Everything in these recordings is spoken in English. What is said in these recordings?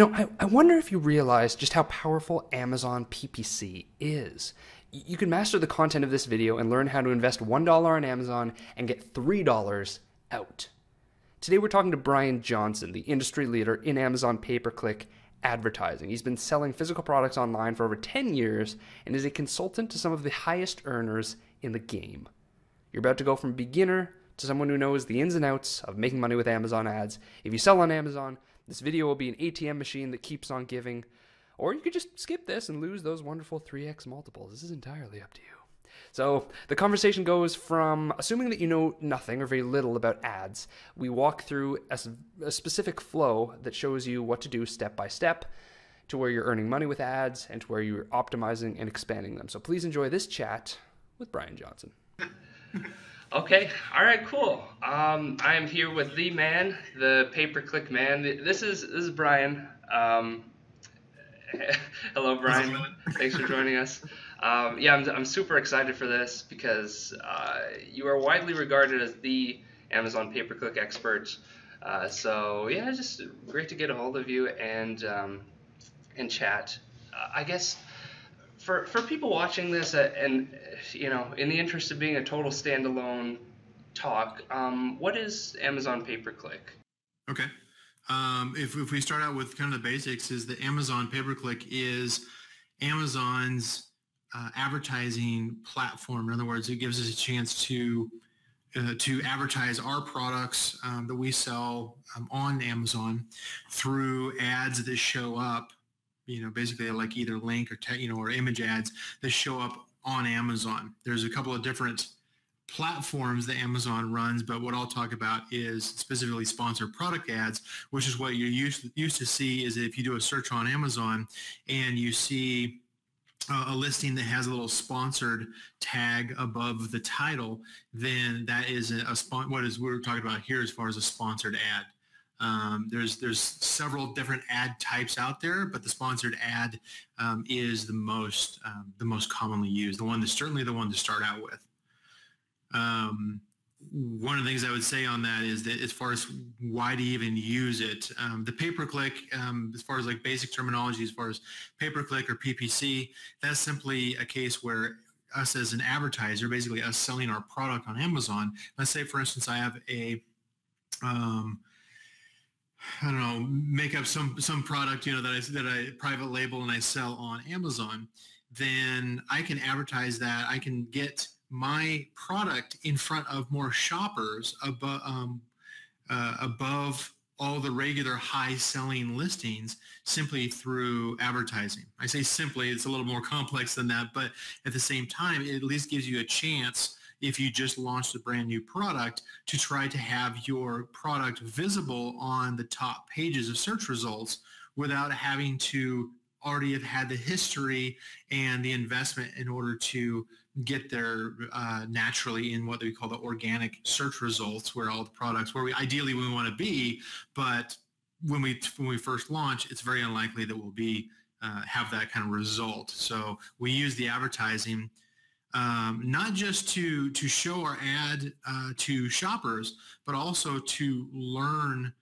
I wonder if you realize just how powerful Amazon PPC is. You can master the content of this video and learn how to invest $1 on Amazon and get $3 out. Today we're talking to Brian Johnson, the industry leader in Amazon pay-per-click advertising. He's been selling physical products online for over 10 years and is a consultant to some of the highest earners in the game. You're about to go from beginner to someone who knows the ins and outs of making money with Amazon ads. If you sell on Amazon, this video will be an ATM machine that keeps on giving. Or you could just skip this and lose those wonderful 3x multiples. This is entirely up to you. So the conversation goes from assuming that you know nothing or very little about ads. We walk through a specific flow that shows you what to do step by step to where you're earning money with ads and to where you're optimizing and expanding them. So please enjoy this chat with Brian Johnson. Okay, all right, cool. I am here with the man, the pay-per-click man. This is Brian. Hello, Brian. Thanks for joining us. I'm super excited for this because you are widely regarded as the Amazon pay-per-click expert. Just great to get a hold of you and chat. I guess for people watching this in the interest of being a total standalone talk, what is Amazon pay-per-click? Okay. If we start out with kind of the basics, is that Amazon pay-per-click is Amazon's advertising platform. In other words, it gives us a chance to advertise our products that we sell on Amazon through ads that show up, basically like either link or or image ads that show up on Amazon. There's a couple of different platforms that Amazon runs, but what I'll talk about is specifically sponsored product ads, which is what you used to see. Is if you do a search on Amazon and you see a listing that has a little sponsored tag above the title, then that is what we're talking about here as far as a sponsored ad. There's several different ad types out there, but the sponsored ad is the most commonly used, certainly the one to start out with. One of the things I would say on that is that as far as why to even use it, the pay-per-click, as far as like basic terminology, as far as pay-per-click or PPC, that's simply a case where us as an advertiser, basically us selling our product on Amazon. Let's say, for instance, I have I don't know, make up some product, that I private label and I sell on Amazon. Then I can advertise that. I can get my product in front of more shoppers above all the regular high selling listings simply through advertising. I say simply, it's a little more complex than that, but at the same time, it at least gives you a chance, if you just launched a brand new product, to try to have your product visible on the top pages of search results without having to already have had the history and the investment in order to get there naturally in what we call the organic search results, where all the products, where we ideally want to be, but when we first launch, it's very unlikely that we'll be have that kind of result. So we use the advertising not just to show our ad to shoppers, but also to learn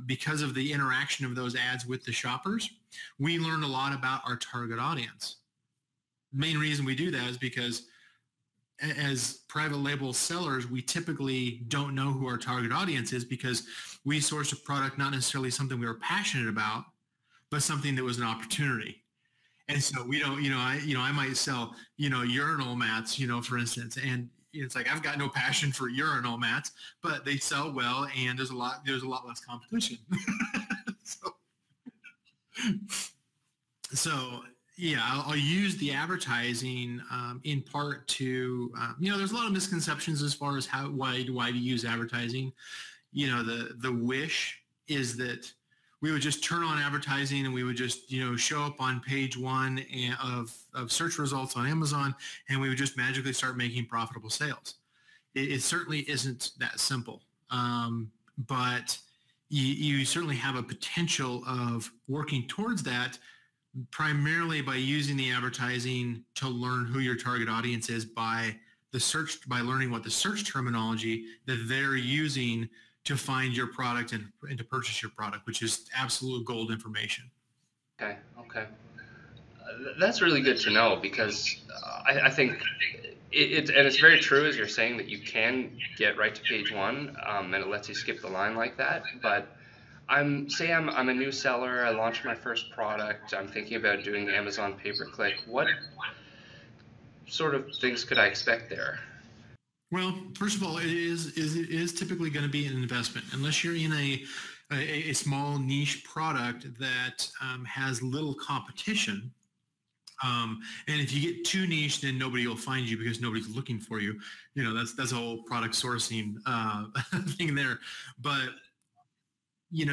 because of the interaction of those ads with the shoppers. We learn a lot about our target audience. Main reason we do that is because as private label sellers, we typically don't know who our target audience is, because we source a product not necessarily something we were passionate about, but something that was an opportunity. And so we don't, I might sell, urinal mats, for instance, and it's like, I've got no passion for urinal mats, but they sell well, and there's a lot less competition. So yeah, I'll use the advertising in part to, there's a lot of misconceptions as far as why to use advertising. The wish is that we would just turn on advertising and we would just, show up on page one of search results on Amazon, and we would just magically start making profitable sales. It certainly isn't that simple, but you certainly have a potential of working towards that, primarily by using the advertising to learn who your target audience is by learning what the search terminology that they're using to find your product and to purchase your product, which is absolute gold information. Okay. Okay. That's really good to know, because I think and it's very true, as you're saying, that you can get right to page one, and it lets you skip the line like that. But I'm a new seller. I launched my first product. I'm thinking about doing Amazon pay-per-click. What sort of things could I expect there? Well, first of all, it is typically going to be an investment, unless you're in a small niche product that has little competition. And if you get too niche, then nobody will find you because nobody's looking for you. That's a whole product sourcing thing there. But you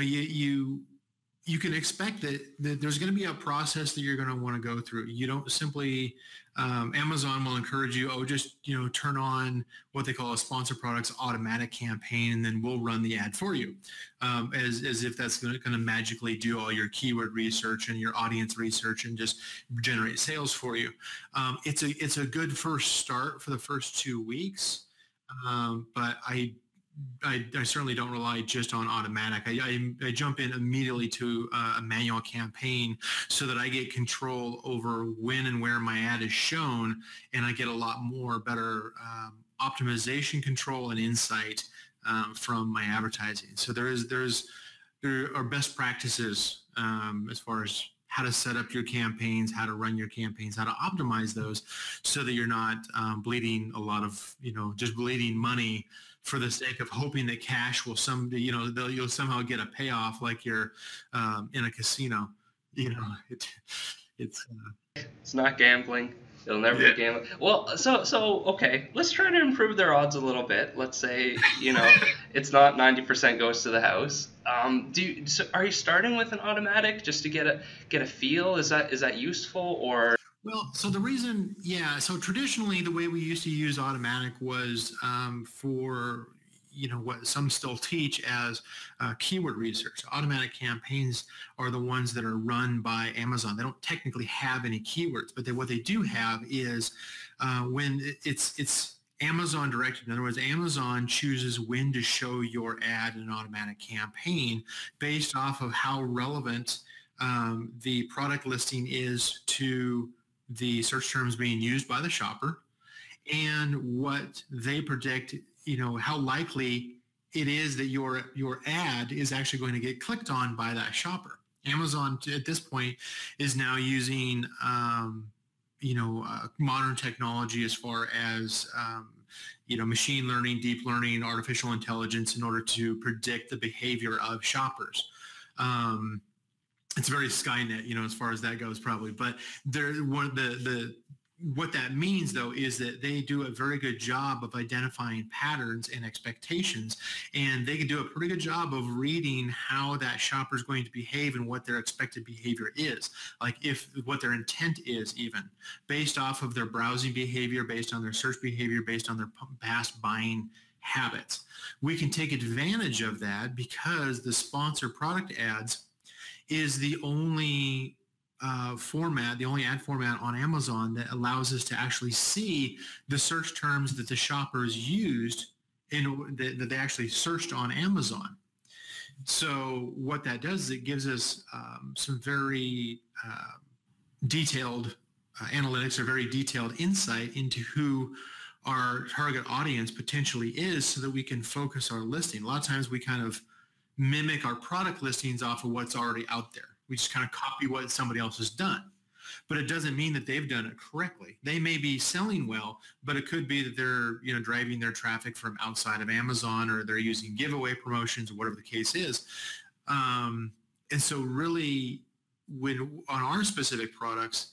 can expect that there's going to be a process that you're going to want to go through. You don't simply, Amazon will encourage you, just, turn on what they call a sponsor products automatic campaign, and then we'll run the ad for you. As if that's going to magically do all your keyword research and your audience research and just generate sales for you. It's a good first start for the first 2 weeks. But I certainly don't rely just on automatic. I jump in immediately to a manual campaign so that I get control over when and where my ad is shown, and I get a lot more better optimization control and insight from my advertising. So there are best practices as far as how to set up your campaigns, how to run your campaigns, how to optimize those so that you're not bleeding a lot of, just bleeding money for the sake of hoping that cash will you'll somehow get a payoff like you're in a casino. It's not gambling. It'll never be gambling. Well, so okay, let's try to improve their odds a little bit. Let's say, it's not 90% goes to the house. Are you starting with an automatic just to get a feel? Is that useful, or? Well, so the reason, so traditionally the way we used to use automatic was for, what some still teach as keyword research. Automatic campaigns are the ones that are run by Amazon. They don't technically have any keywords, but what they do have is when it's Amazon directed. In other words, Amazon chooses when to show your ad in an automatic campaign based off of how relevant the product listing is to the search terms being used by the shopper, and what they predict, how likely it is that your ad is actually going to get clicked on by that shopper. Amazon at this point is now using, modern technology as far as, machine learning, deep learning, artificial intelligence in order to predict the behavior of shoppers. It's very Skynet, as far as that goes, probably. But what that means, though, is that they do a very good job of identifying patterns and expectations, and they can do a pretty good job of reading how that shopper is going to behave and what their expected behavior is, like what their intent is, even based off of their browsing behavior, based on their search behavior, based on their past buying habits. We can take advantage of that because the sponsor product ads is the only the only ad format on Amazon that allows us to actually see the search terms that the shoppers used and that they actually searched on Amazon. So what that does is it gives us some very detailed analytics or very detailed insight into who our target audience potentially is so that we can focus our listing. A lot of times we kind of mimic our product listings off of what's already out there. We just kind of copy what somebody else has done. But it doesn't mean that they've done it correctly. They may be selling well, but it could be that they're driving their traffic from outside of Amazon, or they're using giveaway promotions, or whatever the case is. And so really, on our specific products,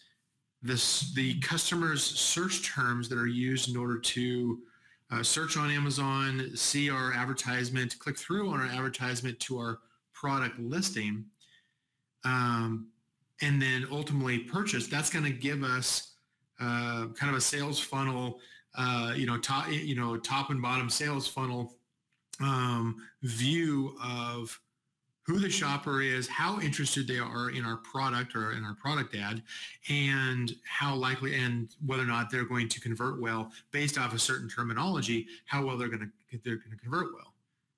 the customer's search terms that are used in order to search on Amazon, see our advertisement, click through on our advertisement to our product listing, and then ultimately purchase, that's going to give us kind of a sales funnel, top and bottom sales funnel view of who the shopper is, how interested they are in our product or in our product ad, and how likely and whether or not they're going to convert well based off a certain terminology, how well they're going to convert well.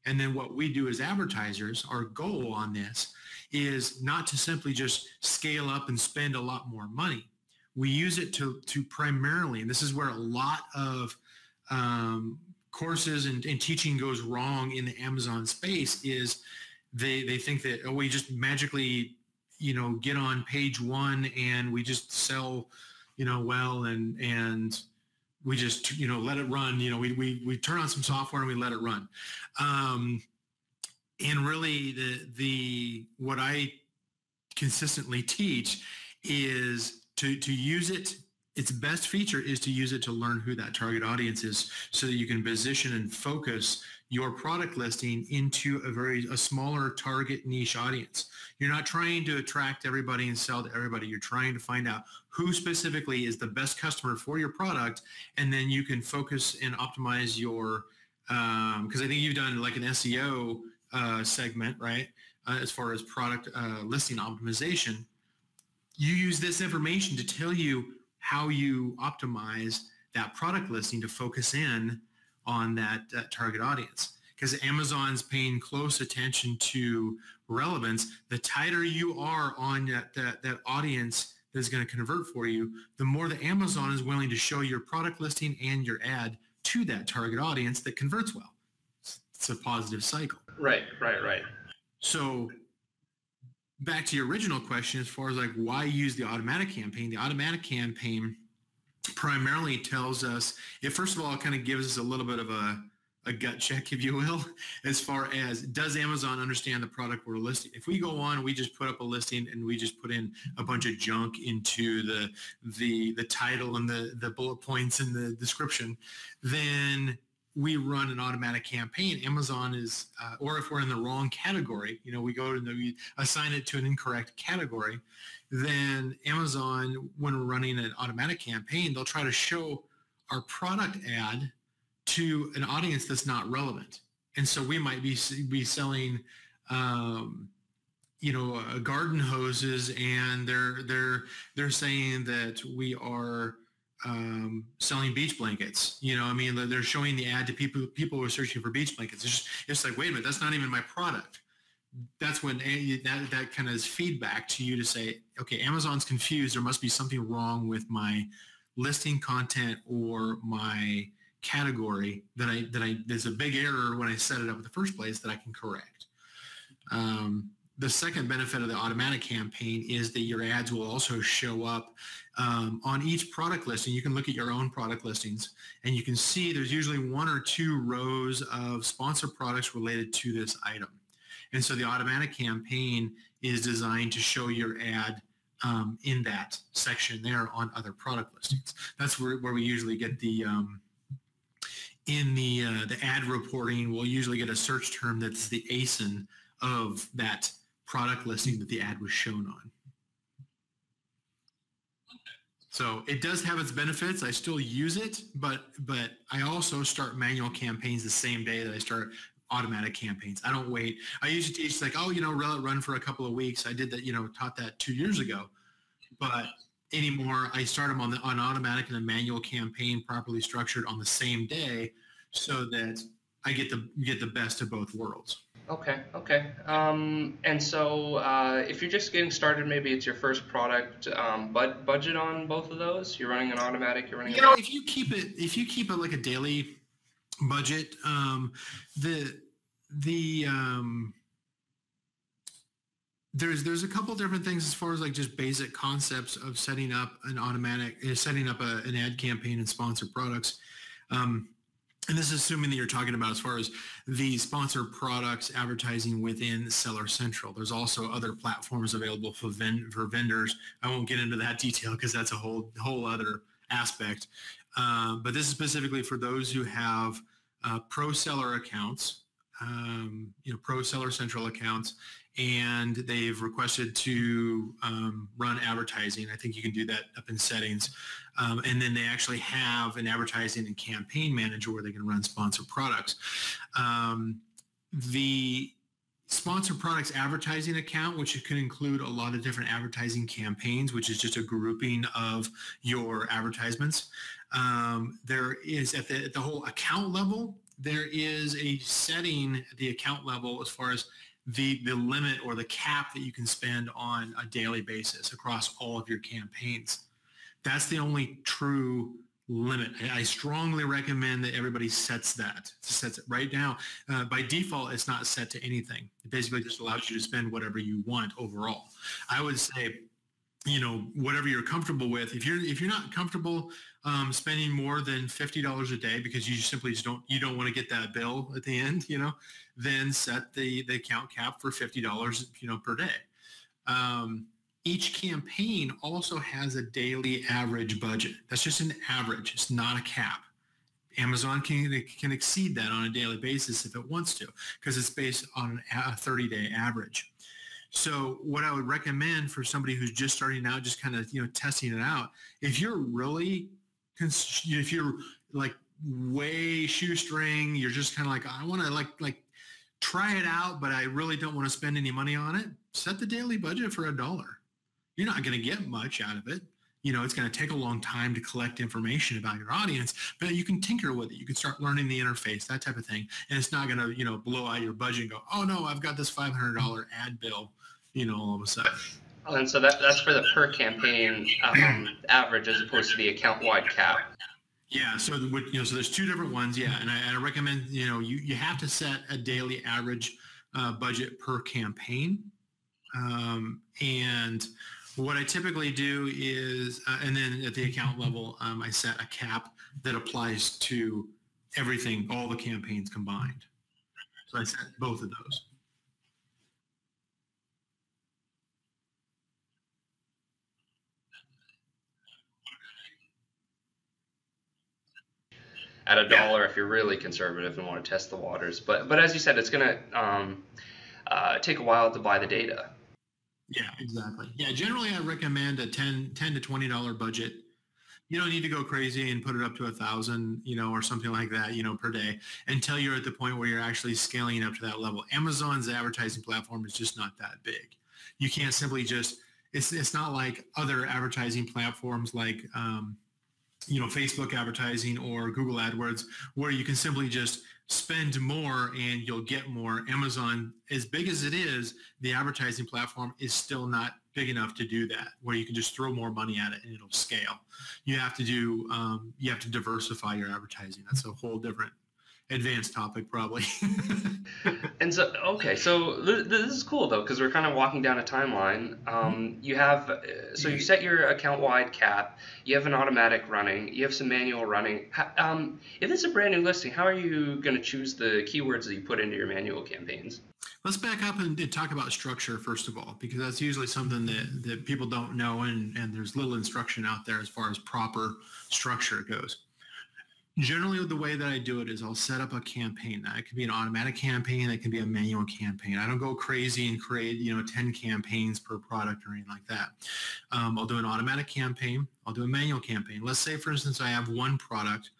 And then what we do as advertisers, our goal on this is not to simply just scale up and spend a lot more money. We use it to primarily, and this is where a lot of courses and teaching goes wrong in the Amazon space, is they think that, oh, we just magically, get on page one and we just sell, well, and we just, let it run. We turn on some software and we let it run. And really the what I consistently teach is to use it. Its best feature is to use it to learn who that target audience is, so that you can position and focus your product listing into a smaller target niche audience. You're not trying to attract everybody and sell to everybody. You're trying to find out who specifically is the best customer for your product, and then you can focus and optimize your, because I think you've done like an SEO segment, right? As far as product listing optimization, you use this information to tell you how you optimize that product listing to focus in on that target audience. Because Amazon's paying close attention to relevance. The tighter you are on that audience that's going to convert for you, the more that Amazon is willing to show your product listing and your ad to that target audience that converts well. It's a positive cycle. Right. So back to your original question, as far as like why use the automatic campaign, the automatic campaign primarily tells us, first of all, it kind of gives us a little bit of a gut check, if you will, as far as, does Amazon understand the product we're listing? If we go on, we just put up a listing and we just put in a bunch of junk into the title and the bullet points and the description, then we run an automatic campaign. Amazon is, or if we're in the wrong category, we go and we assign it to an incorrect category, then Amazon, when we're running an automatic campaign, they'll try to show our product ad to an audience that's not relevant. And so we might be selling, garden hoses, and they're saying that we are selling beach blankets. They're showing the ad to people who are searching for beach blankets. It's like, wait a minute, that's not even my product. That's when that kind of is feedback to you to say, okay, Amazon's confused. There must be something wrong with my listing content or my category there's a big error when I set it up in the first place that I can correct. The second benefit of the automatic campaign is that your ads will also show up on each product listing. You can look at your own product listings and you can see there's usually one or two rows of sponsored products related to this item. And so the automatic campaign is designed to show your ad in that section there on other product listings. That's where we usually get the ad reporting. We'll usually get a search term that's the ASIN of that product listing that the ad was shown on. So it does have its benefits. I still use it, but I also start manual campaigns the same day that I start automatic campaigns. I don't wait. I usually teach like, let it run for a couple of weeks. I did that, taught that 2 years ago, but anymore I start them on automatic and a manual campaign properly structured on the same day, so that I get the best of both worlds. Okay. And so if you're just getting started, maybe it's your first product, budget on both of those. You're running an automatic. You're running. If you keep it like a daily budget, there's a couple different things as far as like just basic concepts of setting up an ad campaign and sponsored products. And this is assuming that you're talking about as far as the sponsored products advertising within Seller Central. There's also other platforms available for vendors. I won't get into that detail because that's a whole other aspect. But this is specifically for those who have pro seller accounts, pro Seller Central accounts, and they've requested to run advertising. I think you can do that up in settings. And then they actually have an advertising and campaign manager where they can run sponsored products. The sponsored products advertising account, which could include a lot of different advertising campaigns, which is just a grouping of your advertisements. There is at the whole account level, there is a setting at the account level as far as the limit or the cap that you can spend on a daily basis across all of your campaigns. That's the only true limit. I strongly recommend that everybody sets it right now. By default, it's not set to anything. It basically just allows you to spend whatever you want overall. I would say, whatever you're comfortable with. If you're not comfortable spending more than $50 a day because you simply just don't want to get that bill at the end, then set the account cap for $50, per day. Each campaign also has a daily average budget. That's just an average. It's not a cap. Amazon can exceed that on a daily basis if it wants to, because it's based on a 30-day average. So what I would recommend for somebody who's just starting out, just kind of, testing it out, if you're like way shoestring, you're just kind of like, I want to like try it out, but I really don't want to spend any money on it, set the daily budget for $1. You're not going to get much out of it. It's going to take a long time to collect information about your audience, but you can tinker with it. You can start learning the interface, that type of thing. And it's not going to, blow out your budget and go, oh no, I've got this $500 ad bill, all of a sudden. And so that's for the per campaign average as opposed to the account-wide cap. Yeah, so so there's two different ones. Yeah, and I recommend you have to set a daily average budget per campaign, and what I typically do is, and then at the account level, I set a cap that applies to everything, all the campaigns combined. So I set both of those. At $1 if you're really conservative and want to test the waters. But as you said, it's going to take a while to buy the data. Yeah, exactly. Yeah, generally I recommend a $10 to $20 budget. You don't need to go crazy and put it up to 1,000, or something like that, per day, until you're at the point where you're actually scaling up to that level. Amazon's advertising platform is just not that big. You can't simply it's not like other advertising platforms like, Facebook advertising or Google AdWords, where you can simply just spend more and you'll get more. Amazon, as big as it is, the advertising platform is still not big enough to do that, where you can just throw more money at it and it'll scale. You have to diversify your advertising. That's a whole different advanced topic probably. And so, okay, so this is cool though, because we're kind of walking down a timeline. You have, so you set your account-wide cap, you have an automatic running, you have some manual running. If it's a brand new listing, how are you going to choose the keywords that you put into your manual campaigns? Let's back up and talk about structure first of all, because that's usually something that people don't know, and there's little instruction out there as far as proper structure goes. Generally, the way that I do it is I'll set up a campaign. Now, it could be an automatic campaign. It can be a manual campaign. I don't go crazy and create, 10 campaigns per product or anything like that. I'll do an automatic campaign. I'll do a manual campaign. Let's say, for instance, I have one product.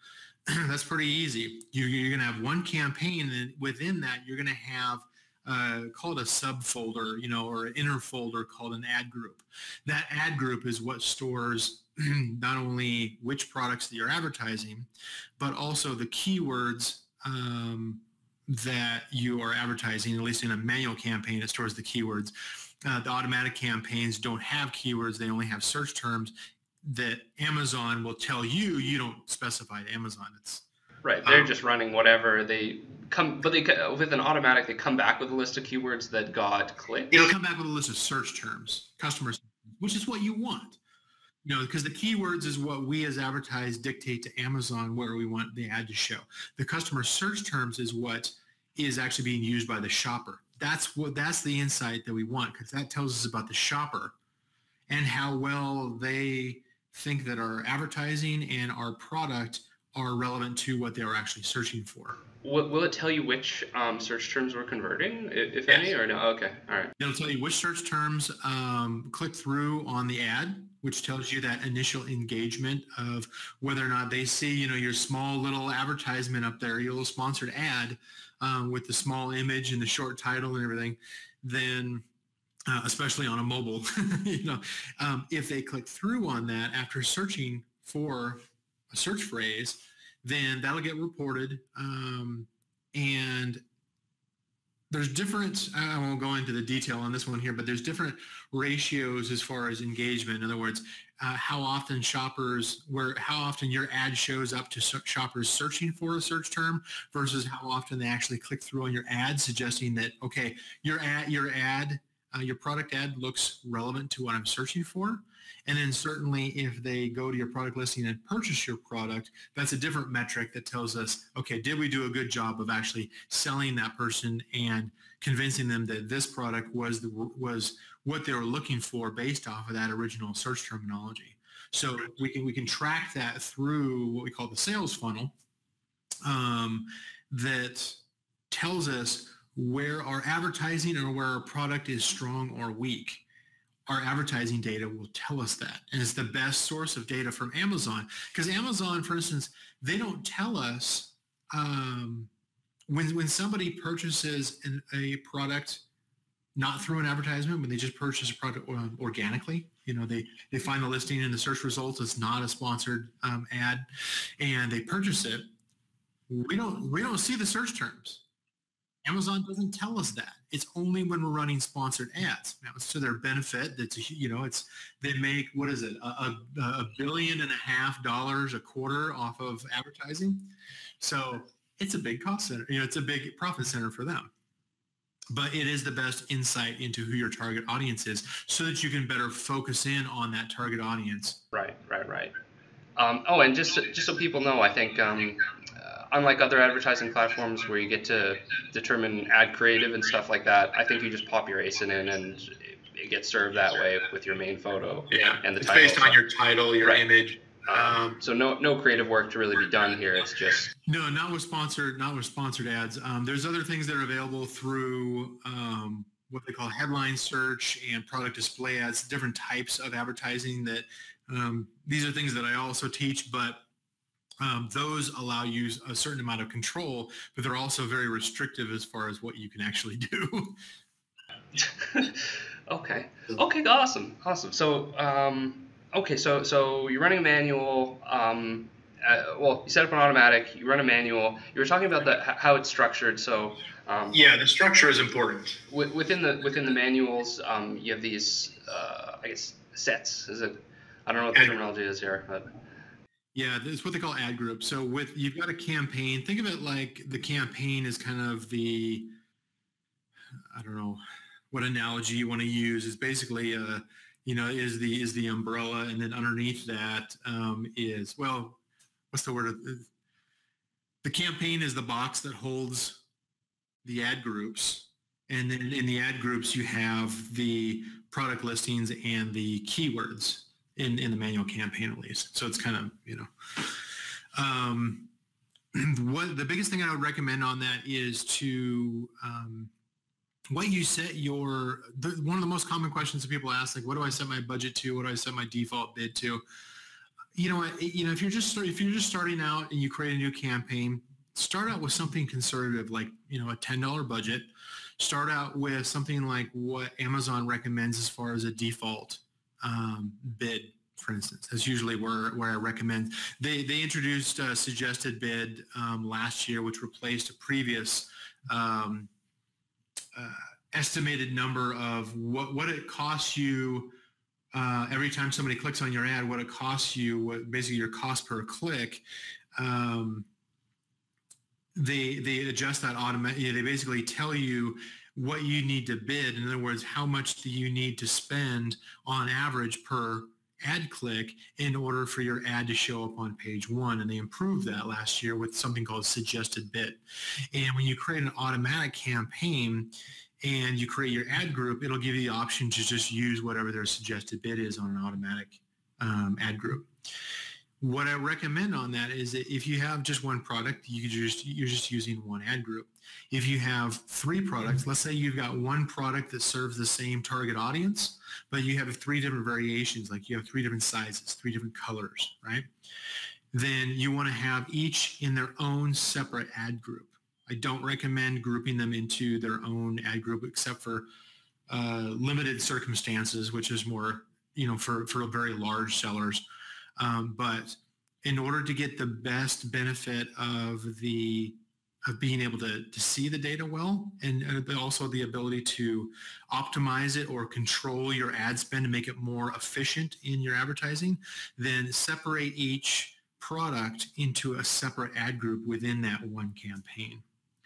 That's pretty easy. You're going to have one campaign, and within that, you're going to have call it a subfolder, or an inner folder called an ad group. That ad group is what stores not only which products that you're advertising, but also the keywords that you are advertising. At least in a manual campaign, it stores the keywords. The automatic campaigns don't have keywords. They only have search terms that Amazon will tell you. You don't specify to Amazon. It's right. They're just running whatever they come, but with an automatic, they come back with a list of keywords that got clicked. It'll come back with a list of search terms, customers, which is what you want. Because the keywords is what we as advertisers dictate to Amazon where we want the ad to show. The customer search terms is what is actually being used by the shopper. That's the insight that we want, because that tells us about the shopper and how well they think that our advertising and our product are relevant to what they are actually searching for. Will it tell you which search terms we're converting, if any, or no? Okay, all right. It'll tell you which search terms click through on the ad, which tells you that initial engagement of whether or not they see, your small little advertisement up there, your little sponsored ad with the small image and the short title and everything. Then, especially on a mobile, if they click through on that after searching for a search phrase, then that'll get reported And there's different, I won't go into the detail on this one here, but there's different ratios as far as engagement. In other words, how often how often your ad shows up to shoppers searching for a search term versus how often they actually click through on your ad, suggesting that, okay, your product ad looks relevant to what I'm searching for. And then certainly if they go to your product listing and purchase your product, that's a different metric that tells us, okay, did we do a good job of actually selling that person and convincing them that this product was what they were looking for based off of that original search terminology. So we can track that through what we call the sales funnel, that tells us where our advertising or where our product is strong or weak. Our advertising data will tell us that. And it's the best source of data from Amazon, because Amazon, for instance, they don't tell us when somebody purchases a product not through an advertisement, when they just purchase a product organically, they find the listing in the search results, it's not a sponsored ad, and they purchase it. We don't see the search terms. Amazon doesn't tell us that. It's only when we're running sponsored ads. Now, it's to their benefit. They make, what is it, $1.5 billion a quarter off of advertising. So it's a big cost center. It's a big profit center for them. But it is the best insight into who your target audience is, so that you can better focus in on that target audience. Right. And just so people know, I think unlike other advertising platforms where you get to determine ad creative and stuff like that, I think you just pop your ASIN in and it gets served that way with your main photo. Yeah, and the it's title. based on your title, your image. So no creative work to really be done here. It's just not with sponsored ads. There's other things that are available through what they call headline search and product display ads, different types of advertising that these are things that I also teach, but those allow you a certain amount of control, but they're also very restrictive as far as what you can actually do. Okay, awesome. So, so you're running a manual. You set up an automatic. You run a manual. You were talking about how it's structured. So the structure is important. Within the manuals, you have these, I guess, sets. Is it? I don't know what the terminology is here, but. Yeah, it's what they call ad groups. So you've got a campaign. Think of it like the campaign is kind of the, I don't know what analogy you want to use. Is basically is the umbrella, and then underneath that is, well, what's the word? The campaign is the box that holds the ad groups, and then in the ad groups you have the product listings and the keywords. In the manual campaign, at least. So it's kind of, what the biggest thing I would recommend on that is to what you set one of the most common questions that people ask, like, what do I set my budget to? What do I set my default bid to? If you're just starting out and you create a new campaign, start out with something conservative, like, a $10 budget. Start out with something like what Amazon recommends as far as a default bid, for instance. That's usually where I recommend. They introduced a suggested bid last year, which replaced a previous estimated number of what it costs you every time somebody clicks on your ad, what it costs you, what basically your cost per click. They adjust that automatically. They basically tell you what you need to bid. In other words, how much do you need to spend on average per ad click in order for your ad to show up on page one. And they improved that last year with something called suggested bid. And when you create an automatic campaign and you create your ad group, it'll give you the option to just use whatever their suggested bid is on an automatic ad group. What I recommend on that is that if you have just one product, you're just using one ad group. If you have three products, let's say you've got one product that serves the same target audience, but you have three different variations, like you have three different sizes, three different colors, right? Then you want to have each in their own separate ad group. I don't recommend grouping them into their own ad group except for limited circumstances, which is more, for very large sellers. But in order to get the best benefit of the being able to see the data well, and also the ability to optimize it or control your ad spend to make it more efficient in your advertising, then separate each product into a separate ad group within that one campaign.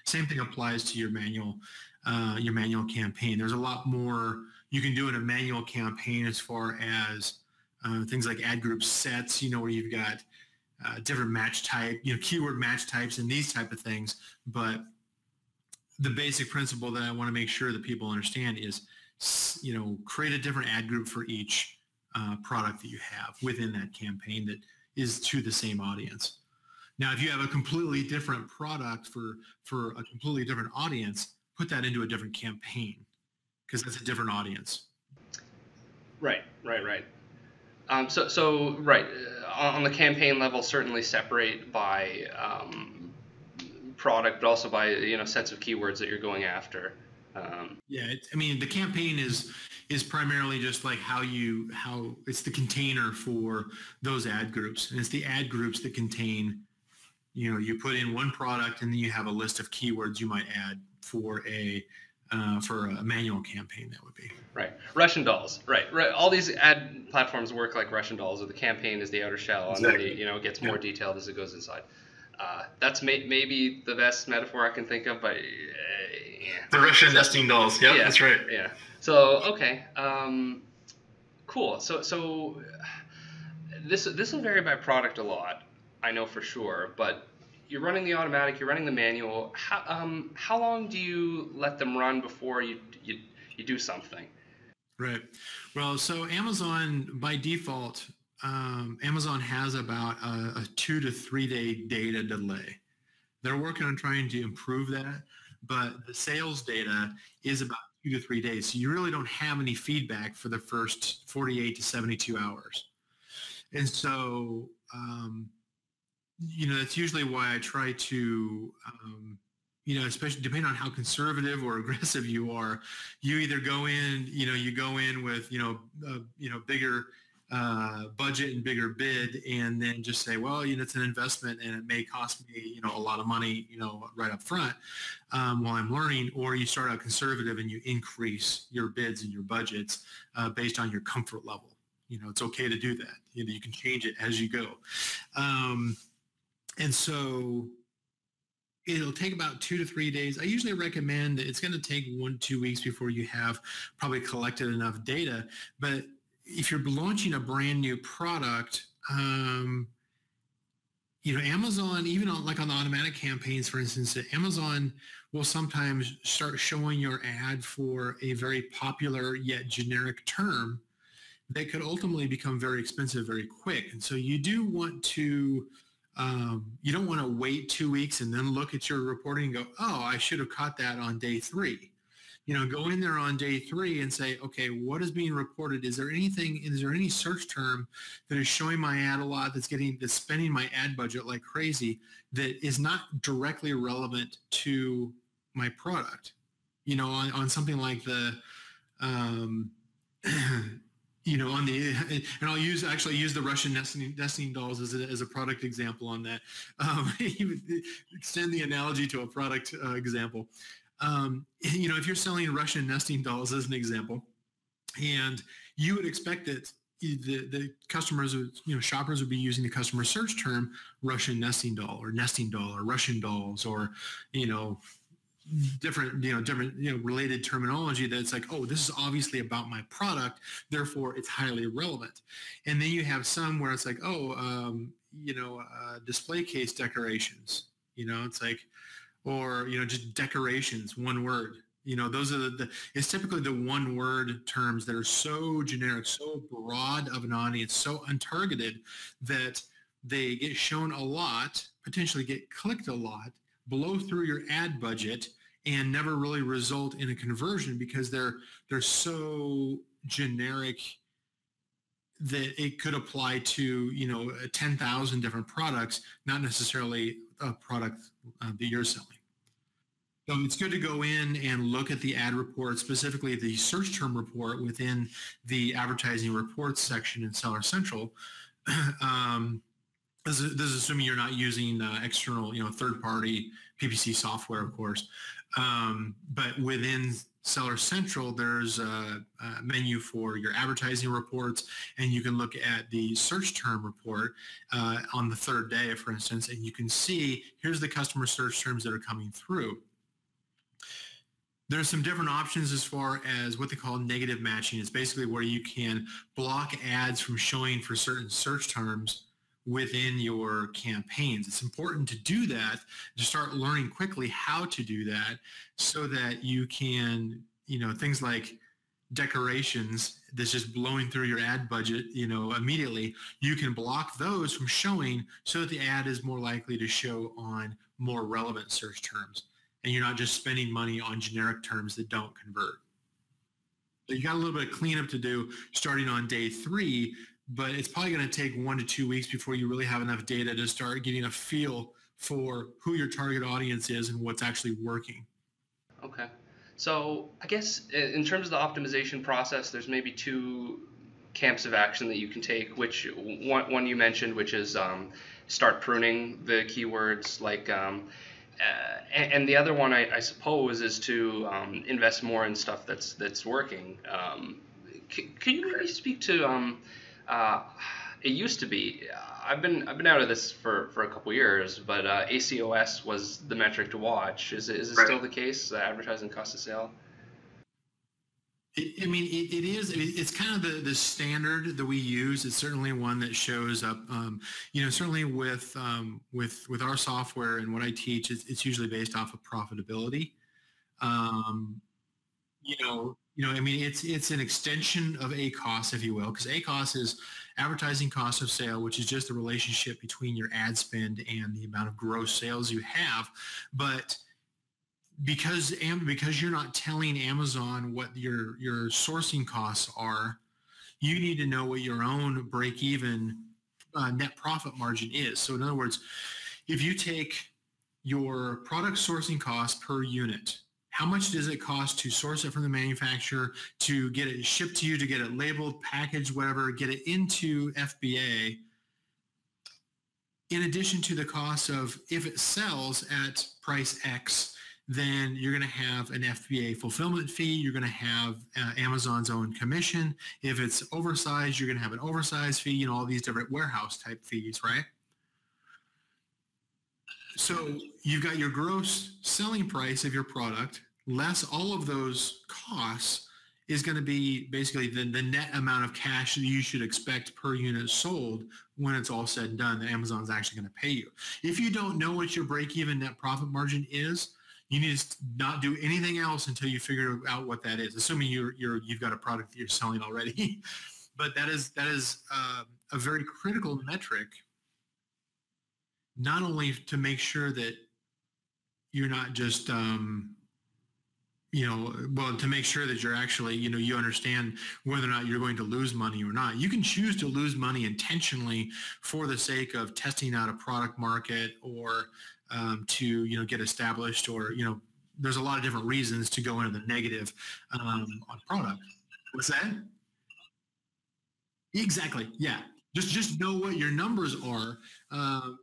Same thing applies to your manual campaign. There's a lot more you can do in a manual campaign as far as things like ad group sets, where you've got different match type, keyword match types and these type of things. But the basic principle that I want to make sure that people understand is, create a different ad group for each product that you have within that campaign that is to the same audience. Now, if you have a completely different product for a completely different audience, put that into a different campaign because that's a different audience. Right. On the campaign level, certainly separate by product, but also by sets of keywords that you're going after. The campaign is primarily just like how it's the container for those ad groups, and it's the ad groups that contain, you put in one product and then you have a list of keywords you might add for a manual campaign. That would be right. Russian dolls, right. All these ad platforms work like Russian dolls, or the campaign is the outer shell, exactly. And then it gets more detailed as it goes inside. That's maybe the best metaphor I can think of, but the Russian nesting dolls. Yeah, that's right. Yeah. So okay, cool. So this will vary by product a lot, I know for sure, but you're running the automatic, you're running the manual. How long do you let them run before you do something? Right. Well, so Amazon by default, Amazon has about a 2 to 3 day data delay. They're working on trying to improve that, but the sales data is about 2 to 3 days. So you really don't have any feedback for the first 48 to 72 hours. And so, that's usually why I try to, especially depending on how conservative or aggressive you are, you either go in, with, bigger budget and bigger bid, and then just say, well, it's an investment and it may cost me, a lot of money, right up front while I'm learning, or you start out conservative and you increase your bids and your budgets based on your comfort level. It's okay to do that. You can change it as you go. And so it'll take about 2 to 3 days. I usually recommend that it's going to take 1 to 2 weeks before you have probably collected enough data. But if you're launching a brand new product, Amazon, even on the automatic campaigns, for instance, Amazon will sometimes start showing your ad for a very popular yet generic term that could ultimately become very expensive very quick. And so you do want to, you don't want to wait 2 weeks and then look at your reporting and go, oh, I should have caught that on day 3. Go in there on day 3 and say, okay, what is being reported? Is there any search term that is showing my ad a lot, that's spending my ad budget like crazy, that is not directly relevant to my product? On something like the, and I'll use the Russian nesting dolls as a product example on that. Extend the analogy to a product example. If you're selling Russian nesting dolls as an example, and you would expect that the customers, shoppers would be using the customer search term Russian nesting doll or Russian dolls, or, different related terminology that's like, oh, this is obviously about my product, therefore it's highly relevant. And then you have some where it's like, display case decorations, it's like, or, just decorations, one word. Those are it's typically the one word terms that are so generic, so broad of an audience, so untargeted that they get shown a lot, potentially get clicked a lot, blow through your ad budget, and never really result in a conversion because they're so generic that it could apply to 10,000 different products, not necessarily a product that you're selling. So it's good to go in and look at the ad report, specifically the search term report within the advertising reports section in Seller Central. This is assuming you're not using external, third-party PPC software, of course. But within Seller Central, there's a menu for your advertising reports, and you can look at the search term report on the third day, for instance, and you can see here's the customer search terms that are coming through. There's some different options as far as what they call negative matching. It's basically where you can block ads from showing for certain search terms within your campaigns. It's important to do that, to start learning quickly how to do that so that you can, things like decorations that's just blowing through your ad budget, immediately, you can block those from showing so that the ad is more likely to show on more relevant search terms. And you're not just spending money on generic terms that don't convert. So you got a little bit of cleanup to do starting on day 3, but it's probably going to take 1 to 2 weeks before you really have enough data to start getting a feel for who your target audience is and what's actually working. Okay. So I guess in terms of the optimization process, there's maybe 2 camps of action that you can take, which one you mentioned, which is start pruning the keywords, like and the other one, I suppose, is to invest more in stuff that's working. Can you maybe speak to it used to be, I've been out of this for a couple years, but ACOS was the metric to watch. Is it still the case? Advertising cost of sale? It is. It's kind of the standard that we use. It's certainly one that shows up. Certainly with our software and what I teach, it's usually based off of profitability. It's an extension of ACOS, if you will, because ACOS is advertising cost of sale, which is just the relationship between your ad spend and the amount of gross sales you have. But because you're not telling Amazon what your sourcing costs are, you need to know what your own break-even net profit margin is. So in other words, if you take your product sourcing cost per unit, how much does it cost to source it from the manufacturer, to get it shipped to you, to get it labeled, packaged, whatever, get it into FBA, in addition to the cost of, if it sells at price X, then you're going to have an FBA fulfillment fee. You're going to have Amazon's own commission. If it's oversized, you're going to have an oversized fee, all these different warehouse type fees, right? So you've got your gross selling price of your product, less all of those costs, is going to be basically the net amount of cash that you should expect per unit sold when it's all said and done that Amazon's actually going to pay you. If you don't know what your break-even net profit margin is, you need to not do anything else until you figure out what that is, assuming you've got a product that you're selling already. But that is a very critical metric, not only to make sure that you're not just to make sure that you're actually, you understand whether or not you're going to lose money or not. You can choose to lose money intentionally for the sake of testing out a product market, or to get established, or there's a lot of different reasons to go into the negative on product. What's that? Exactly. Yeah. Just know what your numbers are,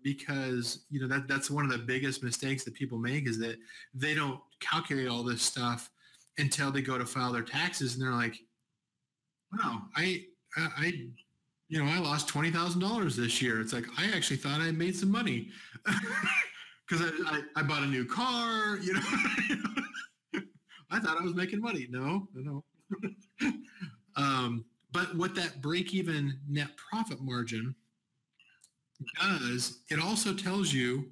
because that's one of the biggest mistakes that people make, is that they don't calculate all this stuff until they go to file their taxes, and they're like, "Wow, I lost $20,000 this year." It's like, I actually thought I made some money because I bought a new car. I thought I was making money. No. But what that break-even net profit margin does, it also tells you,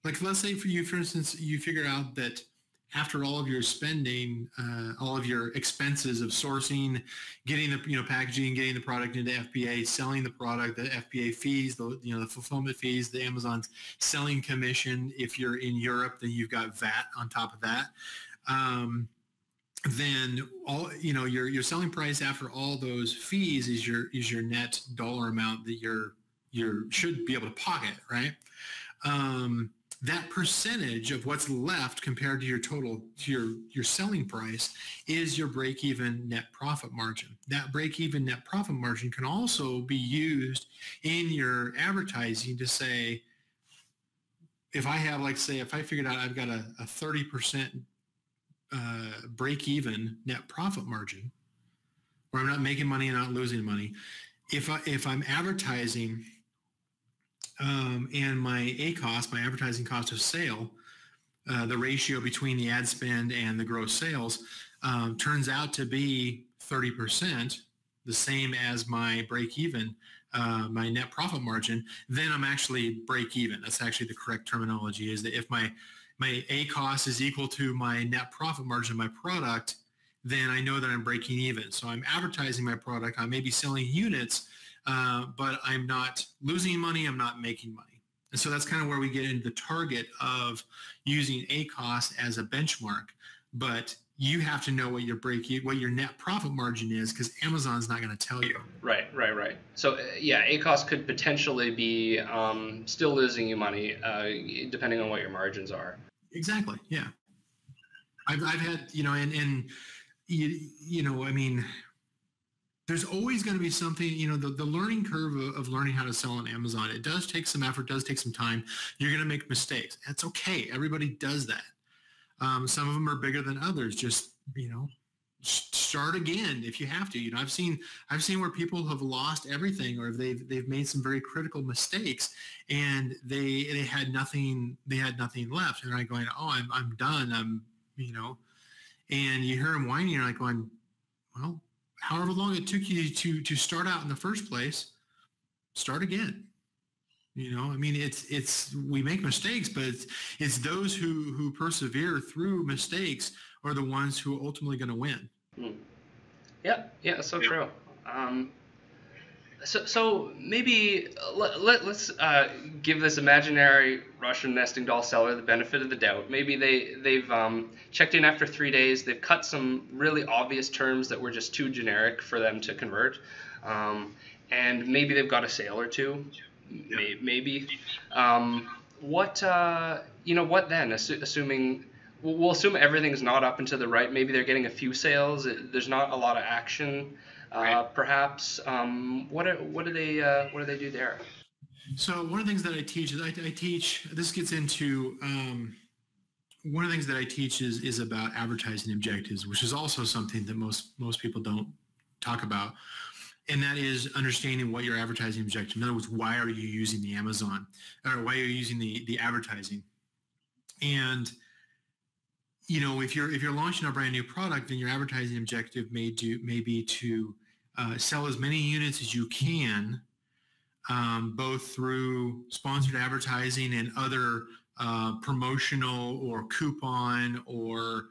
like, let's say for instance, you figure out that after all of your spending, all of your expenses of sourcing, getting the packaging, getting the product into FBA, selling the product, the FBA fees, the fulfillment fees, the Amazon's selling commission. If you're in Europe, then you've got VAT on top of that. Then all your selling price after all those fees is your net dollar amount that you should be able to pocket, right? That percentage of what's left compared to your total, to your selling price, is your break-even net profit margin. That break-even net profit margin can also be used in your advertising to say, if I have, like, say, if I figured out I've got a 30% break even net profit margin, where I'm not making money and not losing money, if I'm advertising and my ACoS, my advertising cost of sale, the ratio between the ad spend and the gross sales turns out to be 30%, the same as my break even, my net profit margin, then I'm actually break even. That's actually the correct terminology, is that if my ACoS is equal to my net profit margin of my product, then I know that I'm breaking even. So I'm advertising my product. I may be selling units, but I'm not losing money. I'm not making money. And so that's kind of where we get into the target of using ACoS as a benchmark. But you have to know what your net profit margin is, because Amazon's not going to tell you. Right. So yeah, ACoS could potentially be still losing you money, depending on what your margins are. Exactly. Yeah. I've had, and I mean, there's always going to be something, the learning curve of learning how to sell on Amazon. It does take some effort, does take some time. You're going to make mistakes. That's okay. Everybody does that. Some of them are bigger than others. Just, start again if you have to. I've seen where people have lost everything, or they've made some very critical mistakes, and they had nothing left. And they're going, oh, I'm done. And you hear them whining, and you're like going, well, however long it took you to start out in the first place, start again. I mean, it's we make mistakes, but it's those who persevere through mistakes are the ones who are ultimately going to win. Yeah, so true. So maybe let's give this imaginary Russian nesting doll seller the benefit of the doubt. Maybe they've checked in after 3 days. They've cut some really obvious terms that were just too generic for them to convert, and maybe they've got a sale or two. Maybe. What then? Assuming. We'll assume everything's not up and to the right. Maybe they're getting a few sales. There's not a lot of action, perhaps. What do they do there? So one of the things that I teach is I teach. This gets into one of the things that I teach is about advertising objectives, which is also something that most people don't talk about, and that is understanding what your advertising objective. In other words, why are you using the Amazon, or why are you using the advertising? And if you're launching a brand new product, then your advertising objective may be to sell as many units as you can, both through sponsored advertising and other promotional or coupon or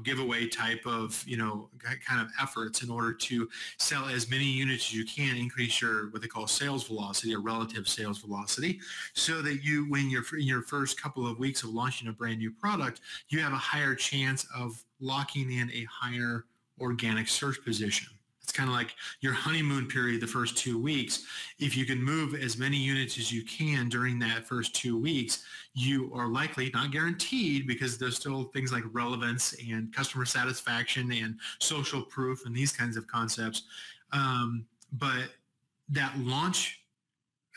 giveaway type of kind of efforts in order to sell as many units as you can, increase your what they call sales velocity or relative sales velocity, so that when you're in your first couple of weeks of launching a brand new product, you have a higher chance of locking in a higher organic search position. It's kind of like your honeymoon period, the first 2 weeks. If you can move as many units as you can during that first 2 weeks, you are likely, not guaranteed, because there's still things like relevance and customer satisfaction and social proof and these kinds of concepts. But that launch,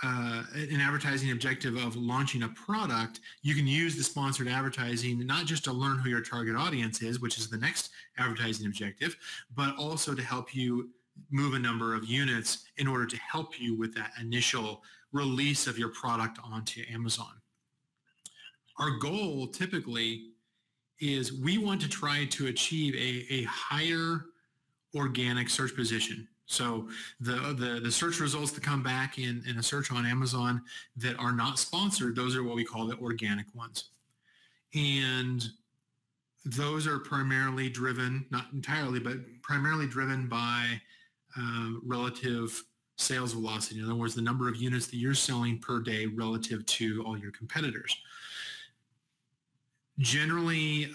an advertising objective of launching a product, you can use the sponsored advertising not just to learn who your target audience is, which is the next advertising objective, but also to help you move a number of units in order to help you with that initial release of your product onto Amazon. Our goal typically is we want to try to achieve a higher organic search position. So the search results that come back in a search on Amazon that are not sponsored, those are what we call the organic ones. And those are primarily driven, not entirely, but primarily driven by relative sales velocity. In other words, the number of units that you're selling per day relative to all your competitors. Generally,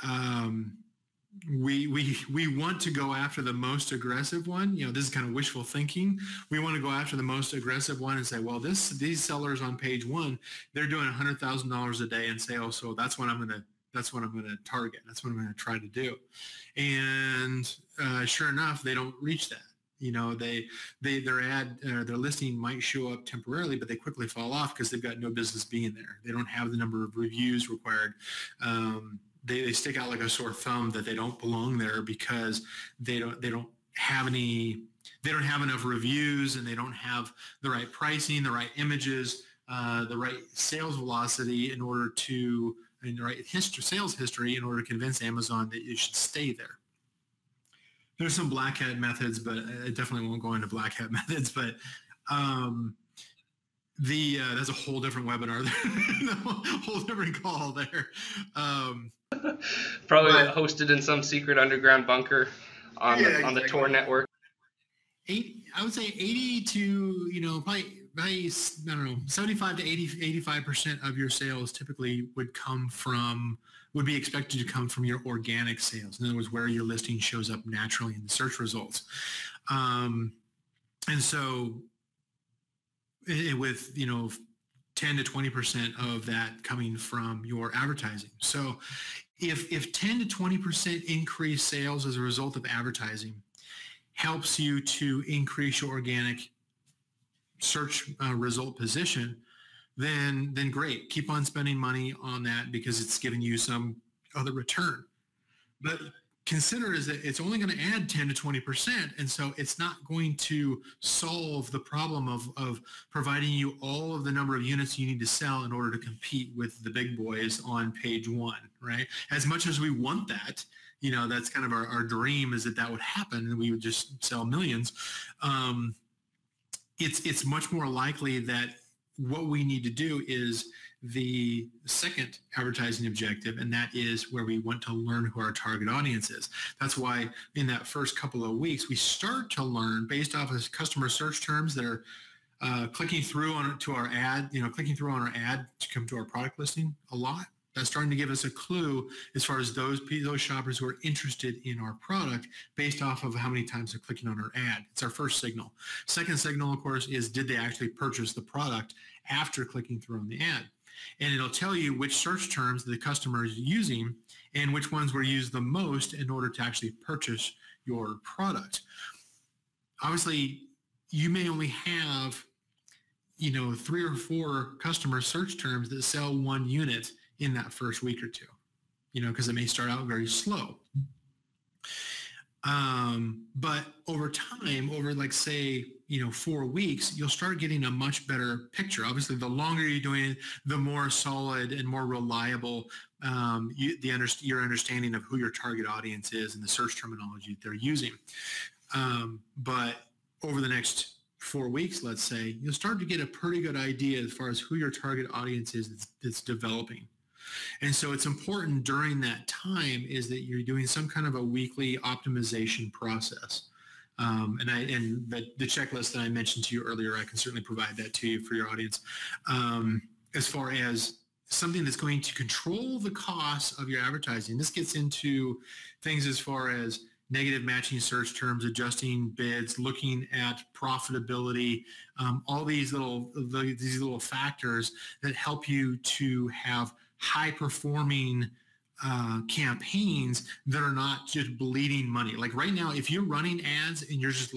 we want to go after the most aggressive one. This is kind of wishful thinking. We want to go after the most aggressive one and say, well, these sellers on page one, they're doing $100,000 a day in sales, so that's what I'm going to target. That's what I'm going to try to do. And sure enough, they don't reach that. Their ad, their listing might show up temporarily, but they quickly fall off because they've got no business being there. They don't have the number of reviews required. They stick out like a sore thumb that they don't belong there because they don't have enough reviews, and they don't have the right pricing, the right images, the right sales velocity and the right sales history in order to convince Amazon that you should stay there. There's some black hat methods, but I definitely won't go into black hat methods. But that's a whole different webinar there, a whole different call there. Probably hosted in some secret underground bunker on the Tor network. I would say 80 to probably I don't know, 75 to 85% of your sales typically would be expected to come from your organic sales. In other words, where your listing shows up naturally in the search results. And so with, 10 to 20% of that coming from your advertising. So if 10 to 20% increase sales as a result of advertising helps you to increase your organic search result position, then great. Keep on spending money on that because it's giving you some other return. But consider is that it's only going to add 10 to 20%, and so it's not going to solve the problem of providing you all of the number of units you need to sell in order to compete with the big boys on page one, right? As much as we want that, that's kind of our dream, is that would happen and we would just sell millions. It's much more likely that what we need to do is the second advertising objective, and that is where we want to learn who our target audience is. That's why in that first couple of weeks, we start to learn based off of customer search terms that are clicking through on our ad to come to our product listing a lot. That's starting to give us a clue as far as those shoppers who are interested in our product based off of how many times they're clicking on our ad. It's our first signal. Second signal, of course, is did they actually purchase the product after clicking through on the ad? And it'll tell you which search terms the customer is using and which ones were used the most in order to actually purchase your product. Obviously, you may only have 3 or 4 customer search terms that sell 1 unit in that first week or two, because it may start out very slow. But over time, over 4 weeks, you'll start getting a much better picture. Obviously, the longer you're doing it, the more solid and more reliable your understanding of who your target audience is and the search terminology that they're using. But over the next 4 weeks, let's say, you'll start to get a pretty good idea as far as who your target audience is that's developing. And so it's important during that time is that you're doing some kind of a weekly optimization process. And the checklist that I mentioned to you earlier, I can certainly provide that to you for your audience. As far as something that's going to control the costs of your advertising, this gets into things as far as negative matching search terms, adjusting bids, looking at profitability, all these little factors that help you to have high-performing campaigns that are not just bleeding money. Like right now, if you're running ads and you're just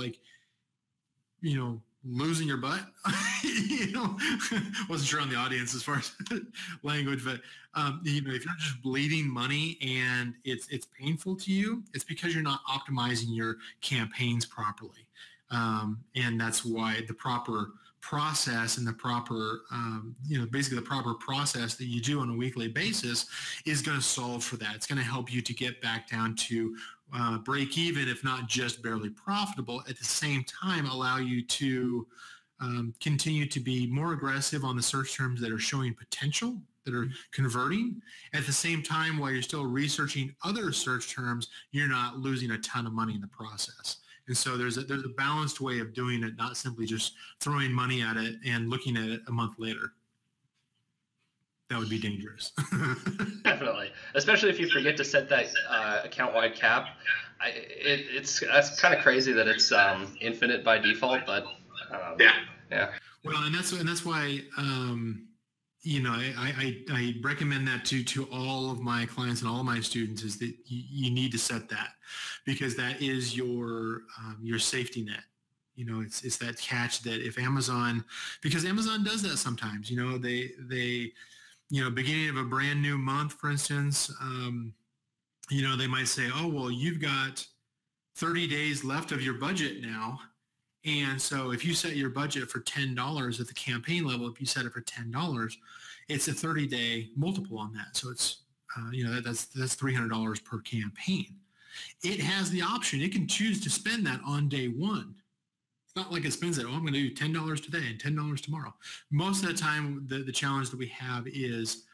losing your butt, wasn't sure on the audience as far as language, but if you're just bleeding money and it's painful to you, it's because you're not optimizing your campaigns properly. And that's why the proper process and the proper, basically the proper process that you do on a weekly basis is going to solve for that. It's going to help you to get back down to break even, if not just barely profitable, at the same time allow you to continue to be more aggressive on the search terms that are showing potential, that are converting. At the same time, while you're still researching other search terms, you're not losing a ton of money in the process. And so there's a balanced way of doing it, not simply just throwing money at it and looking at it a month later. That would be dangerous. Definitely, especially if you forget to set that account-wide cap. That's kind of crazy that it's infinite by default, but yeah. Well, and that's why I recommend that to all of my clients and all of my students is that you need to set that, because that is your safety net. it's that catch that if Amazon, because Amazon does that sometimes, they beginning of a brand new month, for instance, they might say, oh, well, you've got 30 days left of your budget now. And so if you set your budget for $10 at the campaign level, if you set it for $10, it's a 30-day multiple on that. So it's, that's $300 per campaign. It has the option. It can choose to spend that on day one. It's not like it spends it, I'm going to do $10 today and $10 tomorrow. Most of the time, the challenge that we have is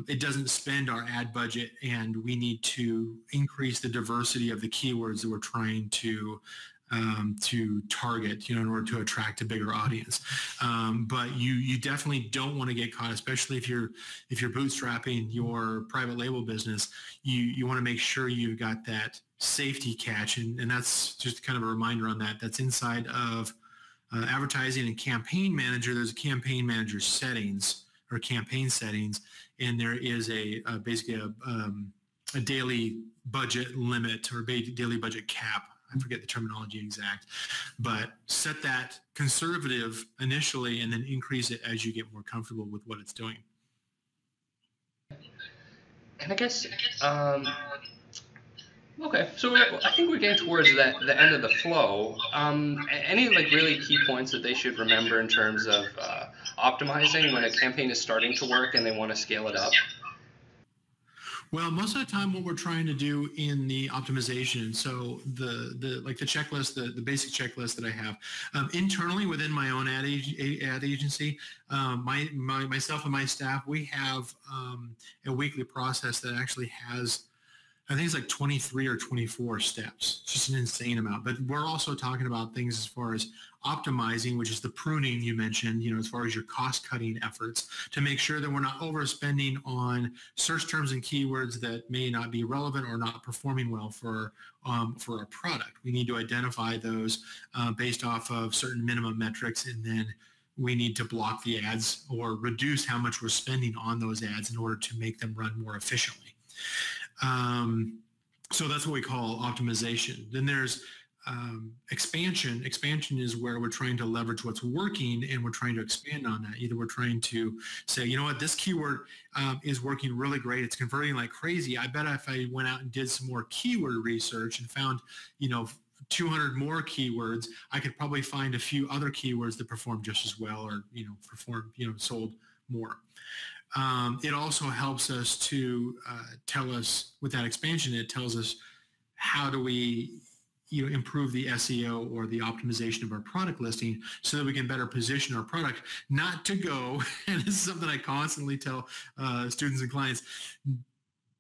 it doesn't spend our ad budget, and we need to increase the diversity of the keywords that we're trying to target, in order to attract a bigger audience. But you definitely don't want to get caught, especially if you're bootstrapping your private label business. You want to make sure you've got that safety catch, and that's just kind of a reminder on that. That's inside of advertising and campaign manager. There's a campaign manager settings or campaign settings, and there is basically a daily budget limit or daily budget cap. I forget the terminology exact, but set that conservative initially and then increase it as you get more comfortable with what it's doing. And I guess, okay, so I think we're getting towards the end of the flow. Any really key points that they should remember in terms of optimizing when a campaign is starting to work and they want to scale it up? Well, most of the time what we're trying to do in the optimization, so the checklist, the basic checklist that I have, internally within my own ad agency, myself and my staff, we have a weekly process that actually has, I think it's like 23 or 24 steps. It's just an insane amount. But we're also talking about things as far as optimizing, which is the pruning you mentioned, as far as your cost-cutting efforts, to make sure that we're not overspending on search terms and keywords that may not be relevant or not performing well for our product. We need to identify those based off of certain minimum metrics, and then we need to block the ads or reduce how much we're spending on those ads in order to make them run more efficiently. So that's what we call optimization. Then there's expansion. Expansion is where we're trying to leverage what's working and we're trying to expand on that. Either we're trying to say, you know what, this keyword is working really great. It's converting like crazy. I bet if I went out and did some more keyword research and found, 200 more keywords, I could probably find a few other keywords that perform just as well or, sold more. It also helps us to tell us, with that expansion, it tells us how do we improve the SEO or the optimization of our product listing so that we can better position our product, not to go, and this is something I constantly tell students and clients,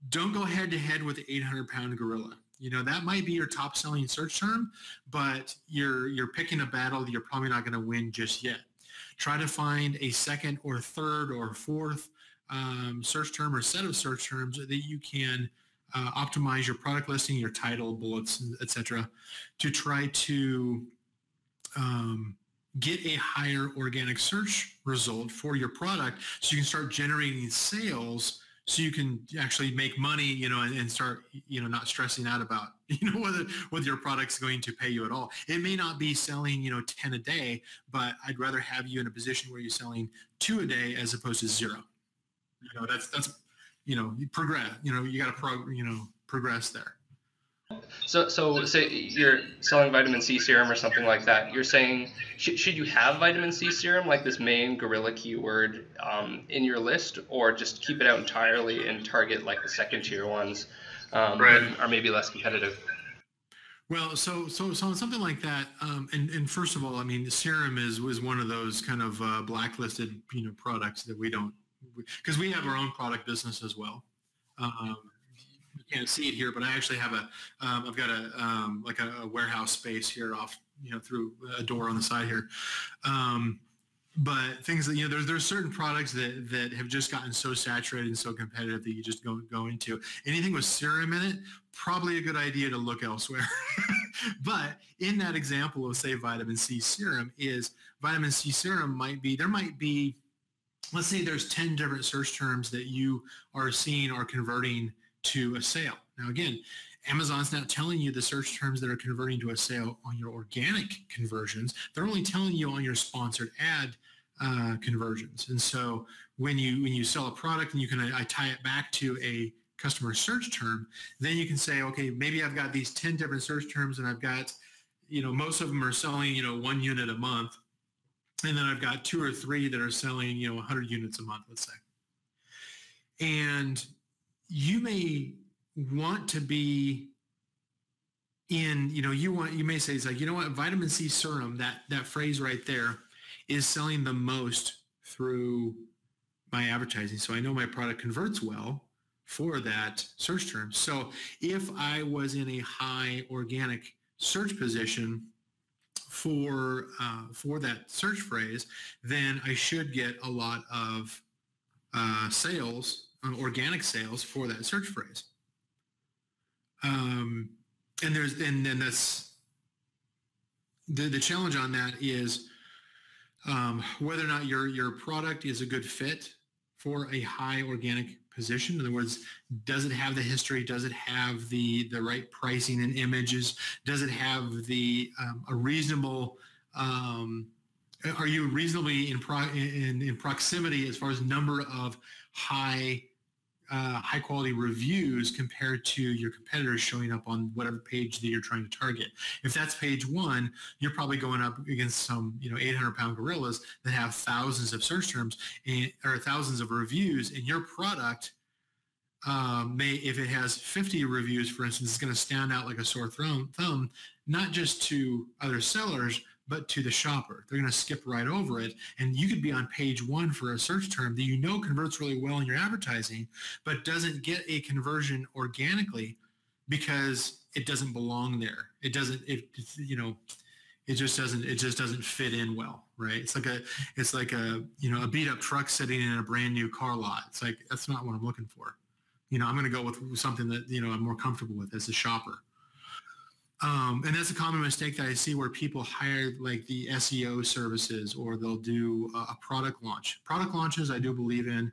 don't go head to head with the 800-pound gorilla. That might be your top selling search term, but you're picking a battle that you're probably not going to win just yet. Try to find a second or third or fourth search term or set of search terms that you can optimize your product listing, your title, bullets, etc., to try to get a higher organic search result for your product so you can start generating sales so you can actually make money, and start, not stressing out about, whether your product's going to pay you at all. It may not be selling, 10 a day, but I'd rather have you in a position where you're selling 2 a day as opposed to 0. That's you progress. You got to progress there. So say you're selling vitamin C serum or something like that. You're saying should you have vitamin C serum, like this main gorilla keyword, in your list, or just keep it out entirely and target like the second tier ones that are maybe less competitive? Well, so something like that, and first of all, I mean, the serum was one of those kind of blacklisted products that we don't, because we have our own product business as well. You can't see it here, but I actually have I've got a warehouse space here off, through a door on the side here. But things that, there's certain products that have just gotten so saturated and so competitive that you just don't go into. Anything with serum in it, probably a good idea to look elsewhere. But in that example of, say, vitamin C serum, there might be, let's say there's 10 different search terms that you are seeing are converting to a sale. Now, again, Amazon's not telling you the search terms that are converting to a sale on your organic conversions. They're only telling you on your sponsored ad conversions. And so when you sell a product and I tie it back to a customer search term, then you can say, okay, maybe I've got these 10 different search terms and I've got, most of them are selling, 1 unit a month. And then I've got 2 or 3 that are selling, 100 units a month, let's say. And you may want to be in, you may say, it's like, what, vitamin C serum, that phrase right there is selling the most through my advertising. So I know my product converts well for that search term. So if I was in a high organic search position for that search phrase, then I should get a lot of sales, organic sales for that search phrase. And then that's the challenge on that is whether or not your product is a good fit for a high organic position. In other words, does it have the history? Does it have the right pricing and images? Does it have a reasonable? Are you reasonably in proximity as far as number of high quality reviews compared to your competitors showing up on whatever page that you're trying to target? If that's page 1, you're probably going up against some 800-pound gorillas that have thousands of search terms or thousands of reviews, and your product if it has 50 reviews, for instance, it's going to stand out like a sore thumb, not just to other sellers, but to the shopper. They're going to skip right over it. And you could be on page 1 for a search term that converts really well in your advertising, but doesn't get a conversion organically because it doesn't belong there. It just doesn't fit in well, right? It's like a beat up truck sitting in a brand new car lot. It's like, that's not what I'm looking for. I'm going to go with something that, I'm more comfortable with as a shopper. And that's a common mistake that I see where people hire like the SEO services, or they'll do a product launch. Product launches, I do believe in.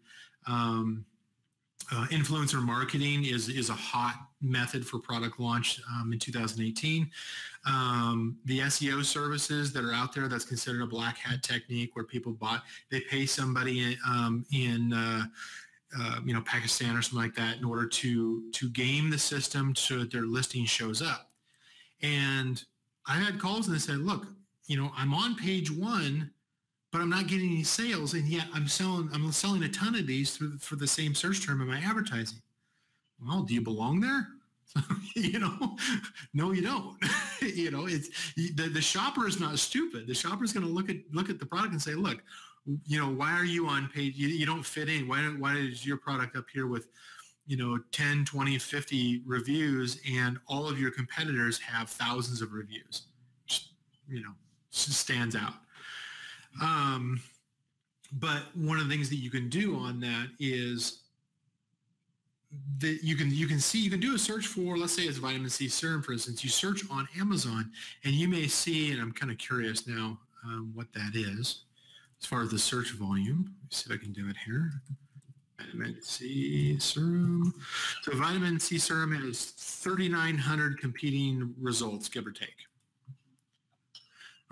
Influencer marketing is a hot method for product launch in 2018. The SEO services that are out there, that's considered a black hat technique where they pay somebody in Pakistan or something like that in order to game the system so that their listing shows up. And I had calls and they said, look, I'm on page 1, but I'm not getting any sales, and yet I'm selling a ton of these for the same search term in my advertising. Well, do you belong there? No, you don't. It's the shopper is not stupid. The shopper is going to look at the product and say, look, why are you on page? You don't fit in. Why is your product up here with 10, 20, 50 reviews, and all of your competitors have thousands of reviews? Just stands out. But one of the things that you can do on that is that you can do a search for, let's say it's vitamin C serum, for instance. You search on Amazon and you may see, and I'm kind of curious now what that is as far as the search volume. Let me see if I can do it here. Vitamin C serum. So vitamin C serum has 3,900 competing results, give or take.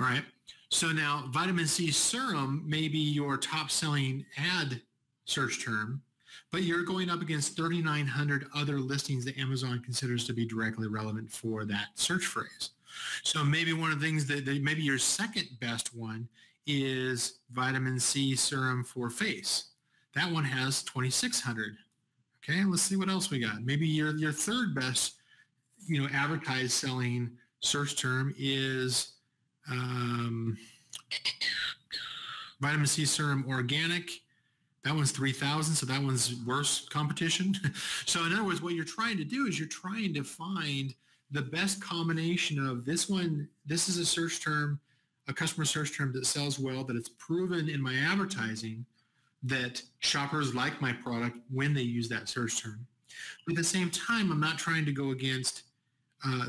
All right. So now vitamin C serum may be your top selling ad search term, but you're going up against 3,900 other listings that Amazon considers to be directly relevant for that search phrase. So maybe one of the things that maybe your second best one is vitamin C serum for face. That one has 2,600. Okay, let's see what else we got. Maybe your third best, advertised selling search term is vitamin C serum organic. That one's 3,000, so that one's worse competition. So in other words, what you're trying to do is you're trying to find the best combination of this one. This is a search term, a customer search term that sells well, that it's proven in my advertising that shoppers like my product when they use that search term. But at the same time, I'm not trying to go against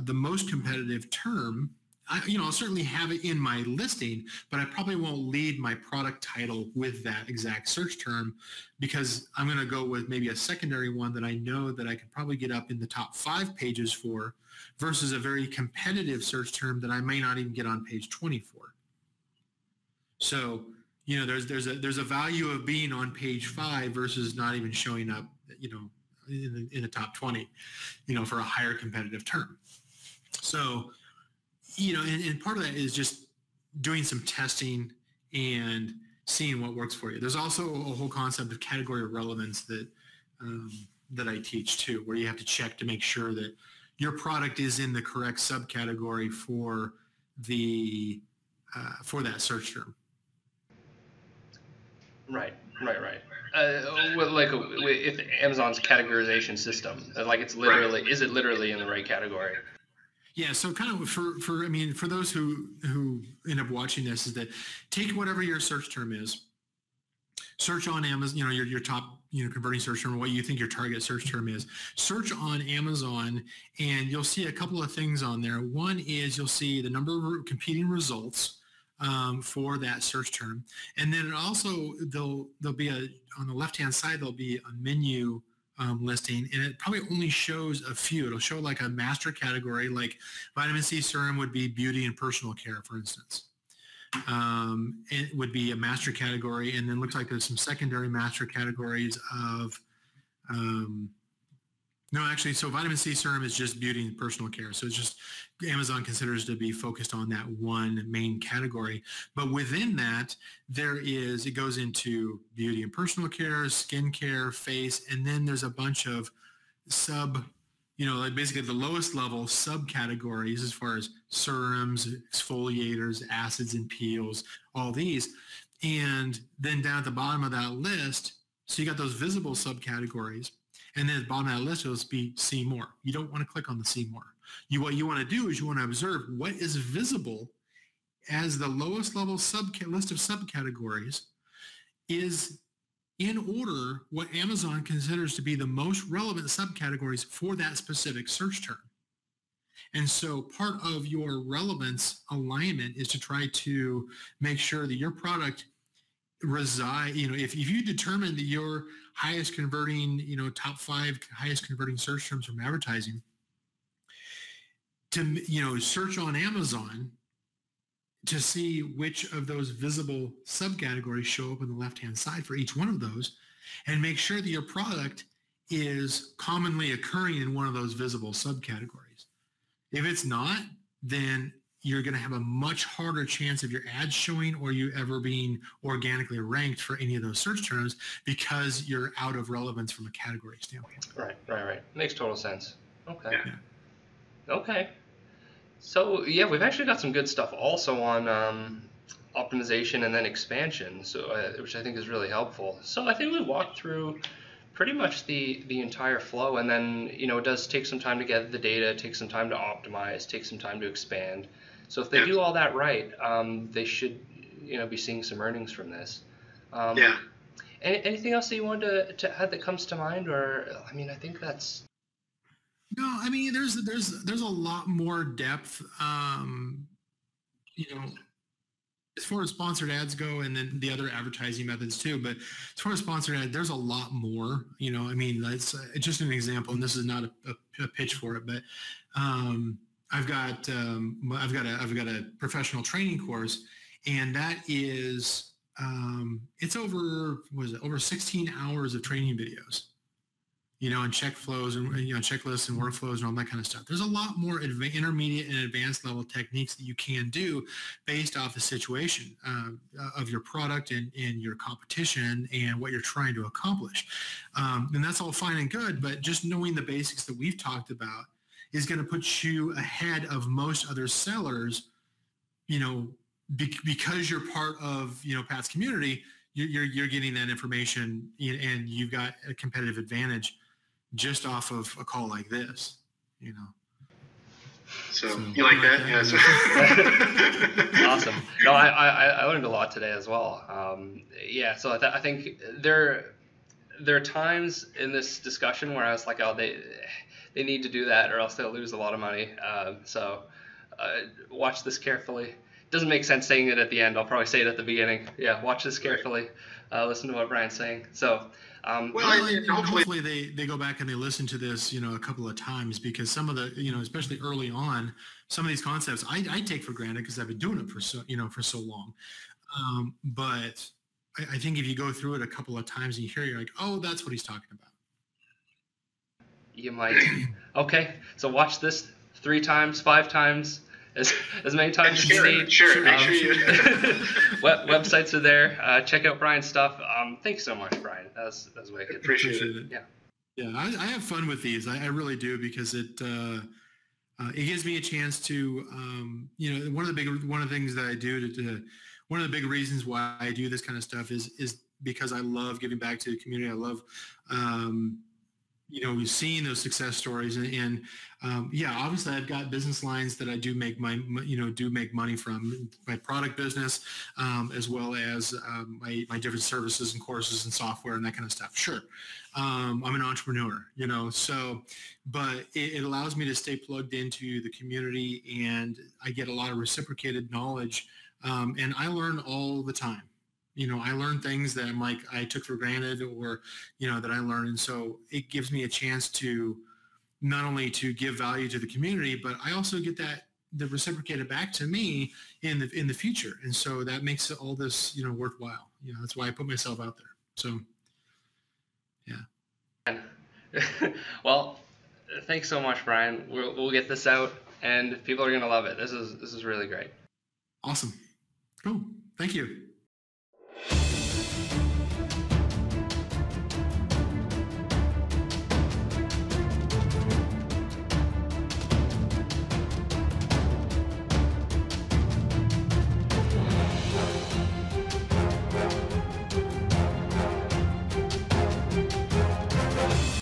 the most competitive term I'll certainly have it in my listing, but I probably won't lead my product title with that exact search term, because I'm going to go with maybe a secondary one that I know that I could probably get up in the top 5 pages for, versus a very competitive search term that I may not even get on page 20 for. So, there's a value of being on page 5 versus not even showing up, in the top 20, for a higher competitive term. So, and part of that is just doing some testing and seeing what works for you. There's also a whole concept of category of relevance that I teach too, where you have to check to make sure that your product is in the correct subcategory for that search term. Right. If Amazon's categorization system, like it's literally, is it literally in the right category? Yeah, so kind of for those who end up watching this, is that take whatever your search term is, search on Amazon, your top, converting search term, or what you think your target search term is. Search on Amazon, and you'll see a couple of things on there. One is you'll see the number of competing results for that search term, and then also there'll be on the left-hand side there'll be a menu listing, and it probably only shows a few. It'll show like a master category, like vitamin C serum would be beauty and personal care, for instance. It would be a master category, and then looks like there's some secondary master categories of so vitamin C serum is just beauty and personal care. So it's just Amazon considers to be focused on that one main category. But within that, it goes into beauty and personal care, skin care, face, and then there's a bunch of basically the lowest level subcategories as far as serums, exfoliators, acids and peels, all these. And then down at the bottom of that list, so you got those visible subcategories. And then at the bottom of that list, it'll be see more. You don't want to click on the see more. What you want to do is you want to observe what is visible as the lowest level list of subcategories is in order what Amazon considers to be the most relevant subcategories for that specific search term. And so part of your relevance alignment is to try to make sure that your product if you determine that your highest converting, top 5 highest converting search terms from advertising, to, search on Amazon to see which of those visible subcategories show up on the left-hand side for each one of those, and make sure that your product is commonly occurring in one of those visible subcategories. If it's not, then you're going to have a much harder chance of your ads showing or you ever being organically ranked for any of those search terms, because you're out of relevance from a category standpoint. Right. Makes total sense. Okay. Yeah. Okay. So yeah, we've actually got some good stuff also on optimization and then expansion, so which I think is really helpful. So I think we walked through pretty much the entire flow, and then it does take some time to get the data, take some time to optimize, take some time to expand. So if they do all that right, they should be seeing some earnings from this. Anything else that you wanted to add that comes to mind, or I think that's. No, there's a lot more depth, as far as sponsored ads go, and then the other advertising methods too. But as far as sponsored ad, there's a lot more. That's just an example, and this is not a pitch for it, but I've got a professional training course, and that is it's over 16 hours of training videos. And check flows and checklists and workflows and all that kind of stuff. There's a lot more intermediate and advanced level techniques that you can do based off the situation of your product and your competition and what you're trying to accomplish. And that's all fine and good, but just knowing the basics that we've talked about is going to put you ahead of most other sellers, because you're part of, Pat's community. You're getting that information, and you've got a competitive advantage just off of a call like this, So you like that? Yes. Awesome. No, I learned a lot today as well. So I think there are times in this discussion where I was like, oh, they need to do that or else they'll lose a lot of money. watch this carefully. It doesn't make sense saying it at the end. I'll probably say it at the beginning. Yeah, watch this carefully. Listen to what Brian's saying. So, and hopefully they go back and they listen to this, a couple of times, because some of the, especially early on, some of these concepts I take for granted because I've been doing it for so long. But I think if you go through it a couple of times and you hear it, you're like, oh, that's what he's talking about. You might. Okay, so watch this 3 times, 5 times, as many times as you need. Sure. Websites are there. Check out Brian's stuff. Thanks so much, Brian. That's wicked. Appreciate it. Yeah, I have fun with these. I really do, because it gives me a chance to, one of the things that I do one of the big reasons why I do this kind of stuff is because I love giving back to the community. I love, we've seen those success stories, and obviously I've got business lines that I do make money from, my product business, as well as my different services and courses and software and that kind of stuff. Sure. I'm an entrepreneur, but it allows me to stay plugged into the community, and I get a lot of reciprocated knowledge, and I learn all the time. I learn things that I took for granted, or, that I learned. And so it gives me a chance to not only to give value to the community, but I also get the reciprocated back to me in the future. And so that makes all this, worthwhile. That's why I put myself out there. So, yeah. Well, thanks so much, Brian. We'll get this out, and people are going to love it. This is really great. Awesome. Cool. Thank you.